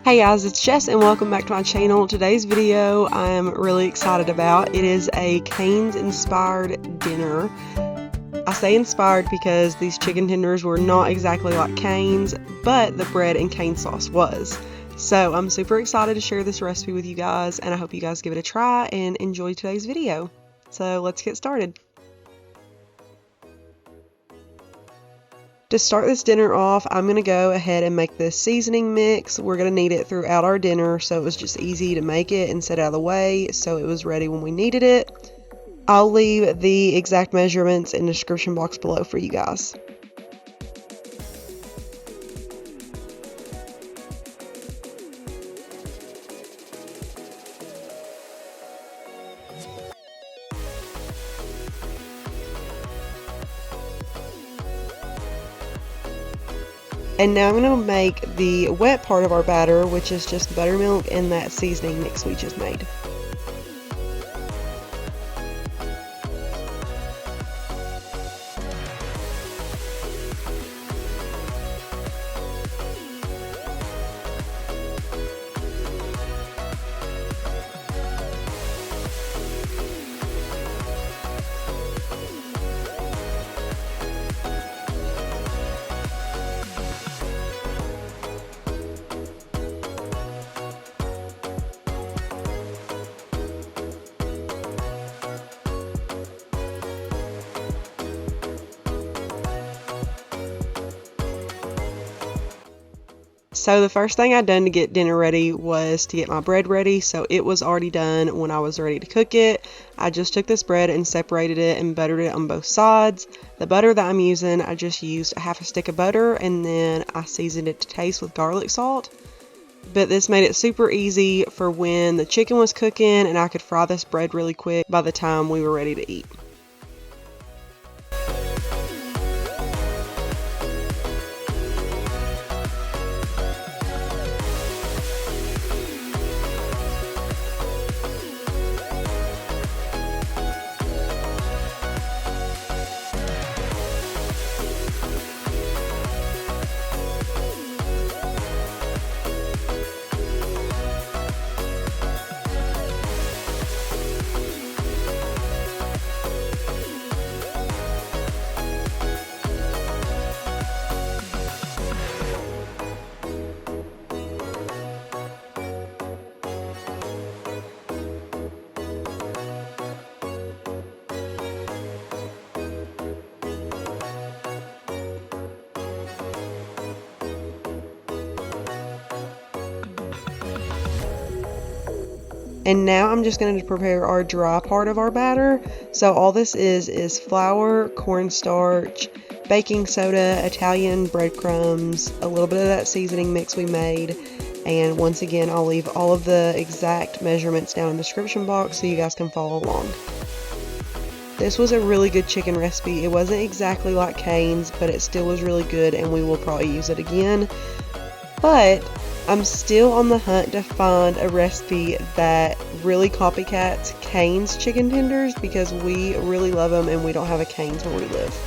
Hey guys, it's Jess and welcome back to my channel. Today's video I am really excited about. It is a Cane's inspired dinner. I say inspired because these chicken tenders were not exactly like Cane's, but the bread and cane sauce was. So I'm super excited to share this recipe with you guys, and I hope you guys give it a try and enjoy today's video. So let's get started. To start this dinner off, I'm going to go ahead and make this seasoning mix. We're going to need it throughout our dinner, so it was just easy to make it and set it out of the way so it was ready when we needed it. I'll leave the exact measurements in the description box below for you guys. And now I'm going to make the wet part of our batter, which is just buttermilk and that seasoning mix we just made. So the first thing I done to get dinner ready was to get my bread ready. So it was already done when I was ready to cook it. I just took this bread and separated it and buttered it on both sides. The butter that I'm using, I just used a half a stick of butter and then I seasoned it to taste with garlic salt. But this made it super easy for when the chicken was cooking, and I could fry this bread really quick by the time we were ready to eat. And now I'm just going to prepare our dry part of our batter. So all this is flour, cornstarch, baking soda, Italian breadcrumbs, a little bit of that seasoning mix we made. And once again, I'll leave all of the exact measurements down in the description box so you guys can follow along. This was a really good chicken recipe. It wasn't exactly like Cane's, but it still was really good, and we will probably use it again. But I'm still on the hunt to find a recipe that really copycats Cane's chicken tenders, because we really love them and we don't have a Cane's where we live.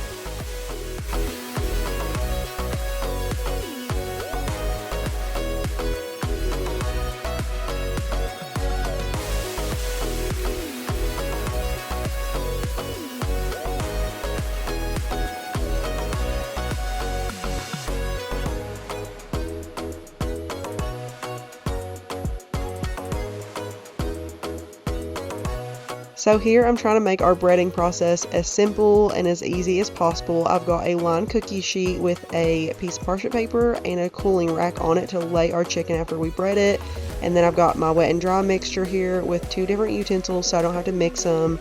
So here I'm trying to make our breading process as simple and as easy as possible. I've got a lined cookie sheet with a piece of parchment paper and a cooling rack on it to lay our chicken after we bread it. And then I've got my wet and dry mixture here with 2 different utensils so I don't have to mix them,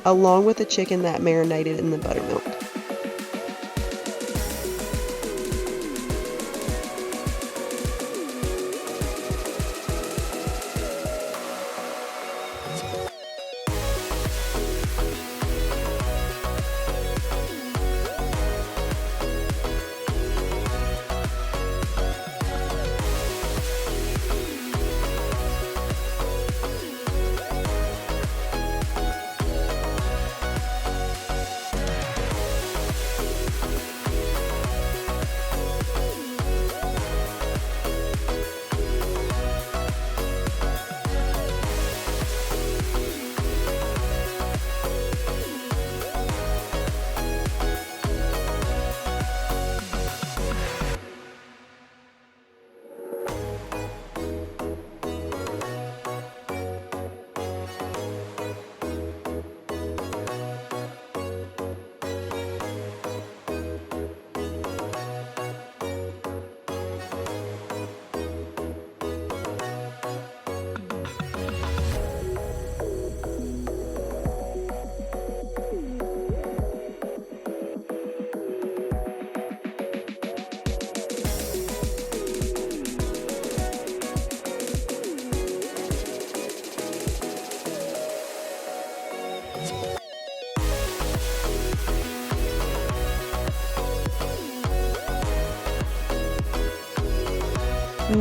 along with the chicken that marinated in the buttermilk.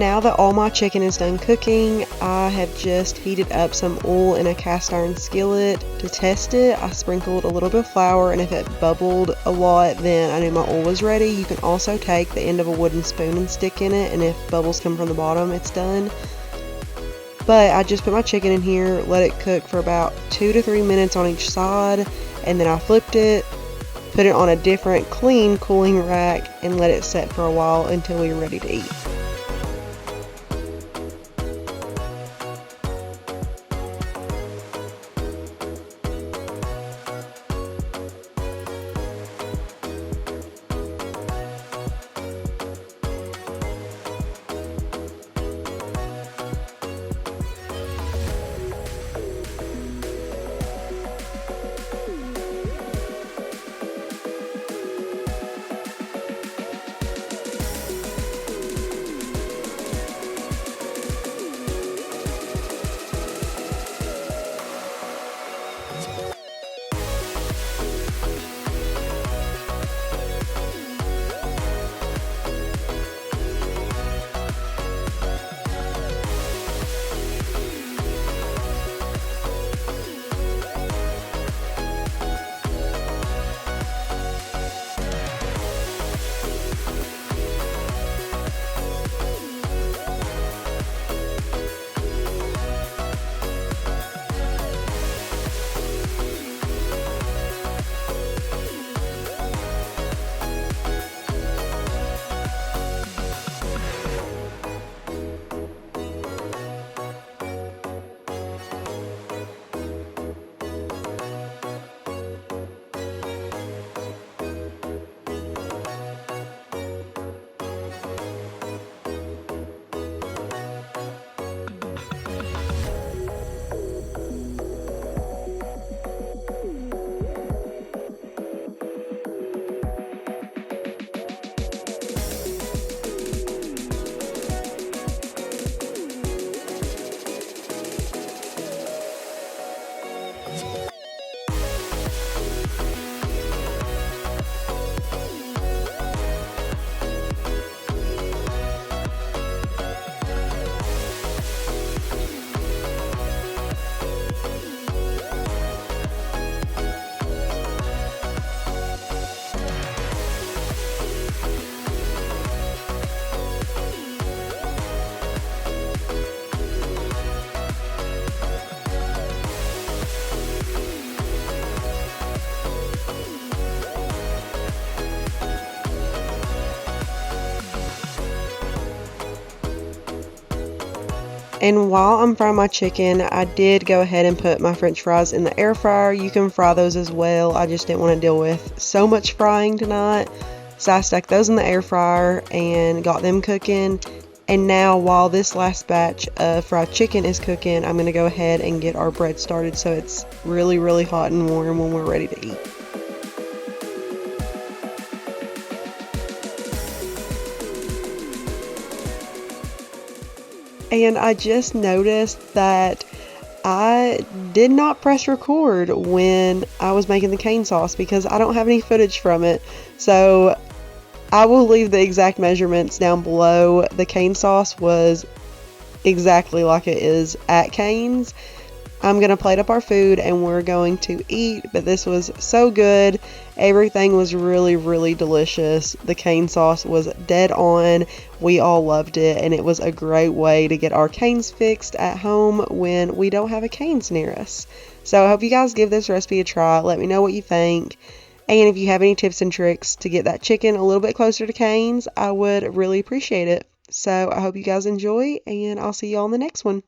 now that all my chicken is done cooking, I have just heated up some oil in a cast iron skillet. To test it, I sprinkled a little bit of flour, and if it bubbled a lot, then I knew my oil was ready. You can also take the end of a wooden spoon and stick in it, and if bubbles come from the bottom, it's done. But I just put my chicken in here, let it cook for about 2 to 3 minutes on each side, and then I flipped it, put it on a different clean cooling rack, and let it set for a while until we were ready to eat. And while I'm frying my chicken, I did go ahead and put my french fries in the air fryer. You can fry those as well. I just didn't want to deal with so much frying tonight. So I stuck those in the air fryer and got them cooking. And now while this last batch of fried chicken is cooking, I'm going to go ahead and get our bread started so it's really, really hot and warm when we're ready to eat. And I just noticed that I did not press record when I was making the cane sauce because I don't have any footage from it. So I will leave the exact measurements down below. The cane sauce was exactly like it is at Cane's. I'm going to plate up our food and we're going to eat, but this was so good. Everything was really, really delicious. The cane sauce was dead on. We all loved it, and it was a great way to get our canes fixed at home when we don't have a Cane's near us. So I hope you guys give this recipe a try. Let me know what you think. And if you have any tips and tricks to get that chicken a little bit closer to Cane's, I would really appreciate it. So I hope you guys enjoy, and I'll see you all in the next one.